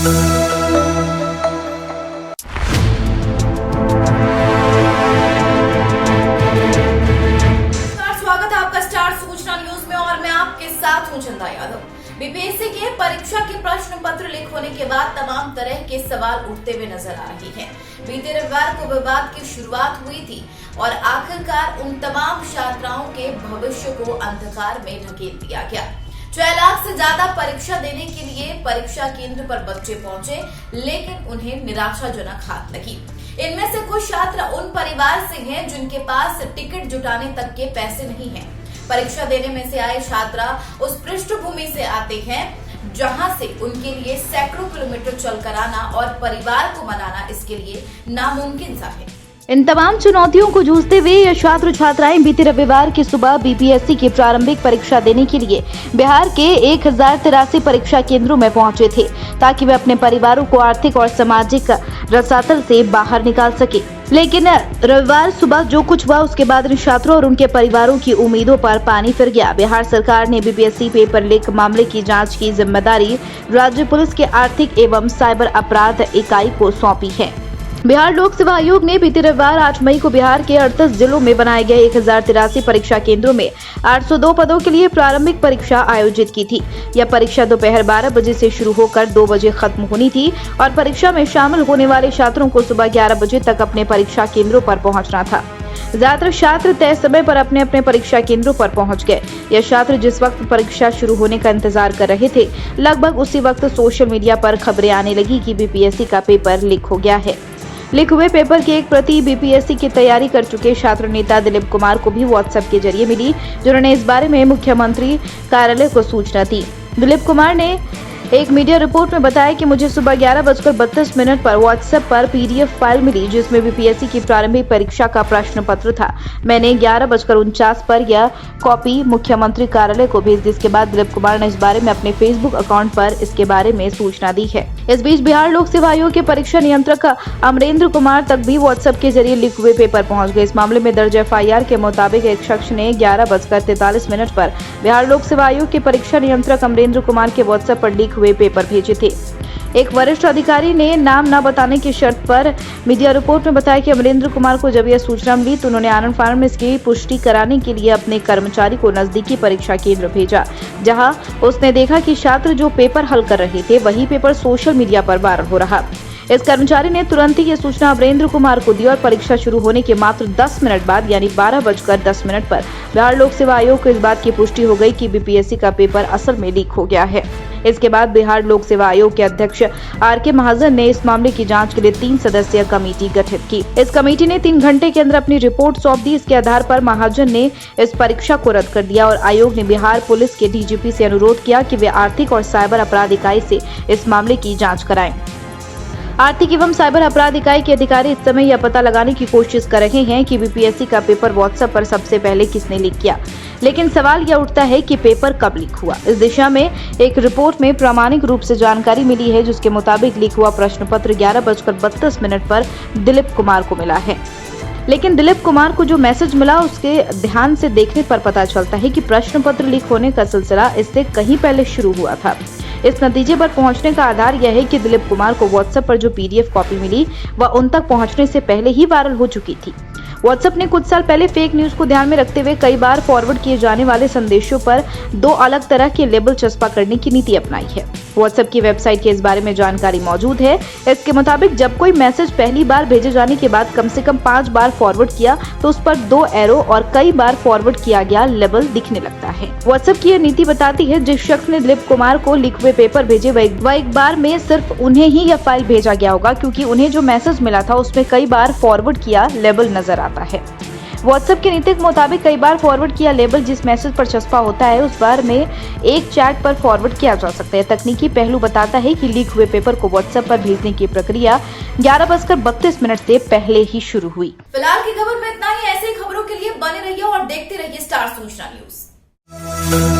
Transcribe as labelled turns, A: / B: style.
A: स्वागत है आपका स्टार सूचना न्यूज में और मैं आपके साथ हूं चंदा यादव। बीपीएससी के परीक्षा के प्रश्न पत्र लीक होने के बाद तमाम तरह के सवाल उठते हुए नजर आ रहे हैं। बीते रविवार को विवाद की शुरुआत हुई थी और आखिरकार उन तमाम छात्राओं के भविष्य को अंधकार में ढकेल दिया गया। 6 लाख से ज्यादा परीक्षा देने के लिए परीक्षा केंद्र पर बच्चे पहुंचे, लेकिन उन्हें निराशाजनक हाथ लगी। इनमें से कुछ छात्र उन परिवार से हैं जिनके पास टिकट जुटाने तक के पैसे नहीं हैं। परीक्षा देने में से आए छात्र उस पृष्ठभूमि से आते हैं जहां से उनके लिए सैकड़ों किलोमीटर चलकर आना और परिवार को मनाना इसके लिए नामुमकिन सा है।
B: इन तमाम चुनौतियों को जूझते हुए ये छात्र छात्राएं बीते रविवार की सुबह बीपीएससी की प्रारंभिक परीक्षा देने के लिए बिहार के 1083 परीक्षा केंद्रों में पहुंचे थे, ताकि वे अपने परिवारों को आर्थिक और सामाजिक रसातल से बाहर निकाल सके। लेकिन रविवार सुबह जो कुछ हुआ उसके बाद इन छात्रों और उनके परिवारों की उम्मीदों पर पानी फिर गया। बिहार सरकार ने बीपीएससी पेपर लीक मामले की जांच की जिम्मेदारी राज्य पुलिस के आर्थिक एवं साइबर अपराध इकाई को सौंपी है। बिहार लोक सेवा आयोग ने बीते रविवार 8 मई को बिहार के 38 जिलों में बनाए गए 1083 परीक्षा केंद्रों में 802 पदों के लिए प्रारंभिक परीक्षा आयोजित की थी। यह परीक्षा दोपहर 12 बजे से शुरू होकर 2 बजे खत्म होनी थी और परीक्षा में शामिल होने वाले छात्रों को सुबह 11 बजे तक अपने परीक्षा केंद्रों पर पहुंचना था। ज्यादातर छात्र तय समय पर अपने अपने परीक्षा केंद्रों पर पहुंच गए। यह छात्र जिस वक्त परीक्षा शुरू होने का इंतजार कर रहे थे, लगभग उसी वक्त सोशल मीडिया पर खबरें आने लगी कि बीपीएससी का पेपर लीक हो गया है। लीक हुए पेपर की एक प्रति बीपीएससी की तैयारी कर चुके छात्र नेता दिलीप कुमार को भी व्हाट्सएप के जरिए मिली, जिन्होंने इस बारे में मुख्यमंत्री कार्यालय को सूचना दी। दिलीप कुमार ने एक मीडिया रिपोर्ट में बताया कि मुझे सुबह 11:32 पर व्हाट्सएप पर पीडीएफ फाइल मिली, जिसमें बीपीएससी की प्रारंभिक परीक्षा का प्रश्न पत्र था। मैंने 11:49 पर यह कॉपी मुख्यमंत्री कार्यालय को भेज दी। इसके बाद दिलीप कुमार ने इस बारे में अपने फेसबुक अकाउंट पर इसके बारे में सूचना दी है। इस बीच बिहार लोक सेवा आयोग के परीक्षा नियंत्रक अमरेंद्र कुमार तक भी व्हाट्सएप के जरिए लीक हुए पेपर पहुंच गए। इस मामले में दर्ज एफआईआर के मुताबिक एक शख्स ने 11:43 पर बिहार लोक सेवा आयोग के परीक्षा नियंत्रक अमरेंद्र कुमार के व्हाट्सएप पर लीक हुए पेपर भेजे थे। एक वरिष्ठ अधिकारी ने नाम न बताने की शर्त पर मीडिया रिपोर्ट में बताया कि अमरेंद्र कुमार को जब यह सूचना मिली तो उन्होंने आनंद फार्म में इसकी पुष्टि कराने के लिए अपने कर्मचारी को नजदीकी परीक्षा केंद्र भेजा, जहां उसने देखा कि छात्र जो पेपर हल कर रहे थे वही पेपर सोशल मीडिया पर वायरल हो रहा। इस कर्मचारी ने तुरंत ही ये सूचना अमरेंद्र कुमार को दी और परीक्षा शुरू होने के मात्र 10 मिनट बाद यानी 12:10 पर बिहार लोक सेवा आयोग को इस बात की पुष्टि हो गई कि बीपीएससी का पेपर असल में लीक हो गया है। इसके बाद बिहार लोक सेवा आयोग के अध्यक्ष आर.के. महाजन ने इस मामले की जांच के लिए 3 सदस्यीय कमेटी गठित की। इस कमेटी ने 3 घंटे के अंदर अपनी रिपोर्ट सौंप दी। इसके आधार पर महाजन ने इस परीक्षा को रद्द कर दिया और आयोग ने बिहार पुलिस के डीजीपी से अनुरोध किया कि वे आर्थिक और साइबर अपराध इकाई से इस मामले की जाँच कराएं। आर्थिक एवं साइबर अपराध इकाई के अधिकारी इस समय यह पता लगाने की कोशिश कर रहे हैं कि बीपीएससी का पेपर व्हाट्सएप पर सबसे पहले किसने लीक किया। लेकिन सवाल यह उठता है कि पेपर कब लीक हुआ। इस दिशा में एक रिपोर्ट में प्रामाणिक रूप से जानकारी मिली है, जिसके मुताबिक लीक हुआ प्रश्न पत्र 11:32 पर दिलीप कुमार को मिला है। लेकिन दिलीप कुमार को जो मैसेज मिला उसके ध्यान से देखने पर पता चलता है कि प्रश्न पत्र लीक होने का सिलसिला इससे कहीं पहले शुरू हुआ था। इस नतीजे पर पहुंचने का आधार यह है कि दिलीप कुमार को व्हाट्सएप पर जो पीडीएफ कॉपी मिली वह उन तक पहुंचने से पहले ही वायरल हो चुकी थी। व्हाट्सएप ने कुछ साल पहले फेक न्यूज को ध्यान में रखते हुए कई बार फॉरवर्ड किए जाने वाले संदेशों पर 2 अलग तरह के लेबल चस्पा करने की नीति अपनाई है। व्हाट्सएप की वेबसाइट के इस बारे में जानकारी मौजूद है। इसके मुताबिक जब कोई मैसेज पहली बार भेजे जाने के बाद कम से कम 5 बार फॉरवर्ड किया तो उस पर 2 एरो और कई बार फॉरवर्ड किया गया लेबल दिखने लगता है। व्हाट्सएप की यह नीति बताती है जिस शख्स ने दिलीप कुमार को लीक हुए पेपर भेजे वह एक बार में सिर्फ उन्हें ही यह फाइल भेजा गया होगा, क्योंकि उन्हें जो मैसेज मिला था उसमें कई बार फॉरवर्ड किया लेबल नजर आता है। व्हाट्सएप की नीति के मुताबिक कई बार फॉरवर्ड किया लेबल जिस मैसेज पर छपा होता है उस बार में एक चैट पर फॉरवर्ड किया जा सकता है। तकनीकी पहलू बताता है कि लीक हुए पेपर को व्हाट्सएप पर भेजने की प्रक्रिया 11:32 से पहले ही शुरू हुई।
A: फिलहाल की खबर में इतना ही। ऐसी खबरों के लिए बने रहिए और देखते रहिए स्टार सूचना न्यूज।